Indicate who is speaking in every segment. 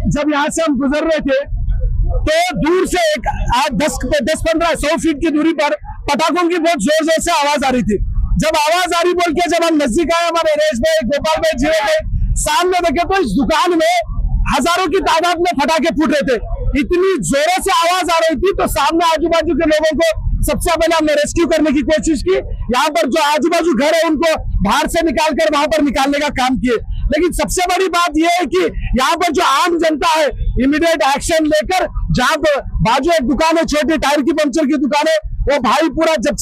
Speaker 1: जब यहाँ से हम गुजर रहे थे तो दूर से एक 10-15-100 फीट की दूरी पर पटाखों की बहुत जोर जोर से आवाज आ रही थी। जब आवाज आ रही बोल के जब हम नजदीक आए, हमारे नरेश भाई, गोपाल भाई, जीवन भाई, सामने देखे तो इस दुकान में हजारों की तादाद में पटाखे फूट रहे थे। इतनी जोरों से आवाज आ रही थी तो सामने आजू बाजू के लोगों को सबसे पहले हमने रेस्क्यू करने की कोशिश की। यहाँ पर जो आजू बाजू घर है उनको बाहर से निकालकर वहां पर निकालने का काम किए। लेकिन सबसे बड़ी बात यह है कि यहाँ पर जो आम जनता है इमीडिएट एक्शन लेकर, जहाँ पर बाजू एक दुकान है छोटी टायर की पंचर की दुकान है, वो भाई पूरा जब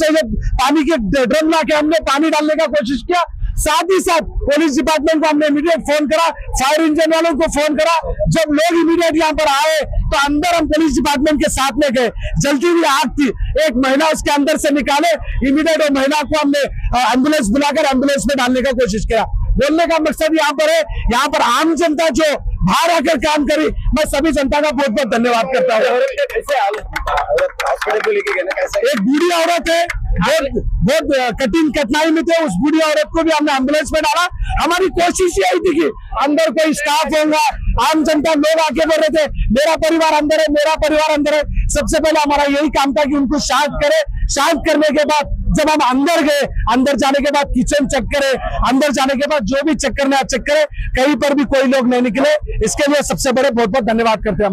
Speaker 1: पानी के ड्रम ला के हमने पानी डालने का कोशिश किया। साथ ही साथ पुलिस डिपार्टमेंट को हमने इमीडिएट फोन करा, फायर इंजन वालों को फोन करा। जब लोग इमीडिएट यहाँ पर आए तो अंदर हम पुलिस डिपार्टमेंट के साथ में गए। जलती हुई आग थी, एक महिला उसके अंदर से निकाले, इमीडिएट वो महिला को हमने एम्बुलेंस बुलाकर एम्बुलेंस में डालने का कोशिश किया। बोलने का मकसद यहाँ पर है, यहाँ पर आम जनता जो बाहर आकर काम करी, मैं सभी जनता का बहुत बहुत धन्यवाद करता हूँ। एक बूढ़ी औरत है, बहुत कठिन कठिनाई में थे, उस बूढ़ी औरत को भी हमने एम्बुलेंस में डाला। हमारी कोशिश यही थी कि अंदर कोई स्टाफ होगा, आम जनता लोग आके बोल रहे थे मेरा परिवार अंदर है, मेरा परिवार अंदर है। सबसे पहले हमारा यही काम था कि उनको शांत करे। शांत करने के बाद जब हम अंदर गए, अंदर जाने के बाद किचन चेक करे, अंदर जाने के बाद जो भी चेक करना चेक करे, कहीं पर भी कोई लोग नहीं निकले। इसके लिए सबसे बड़े बहुत बहुत धन्यवाद करते हैं।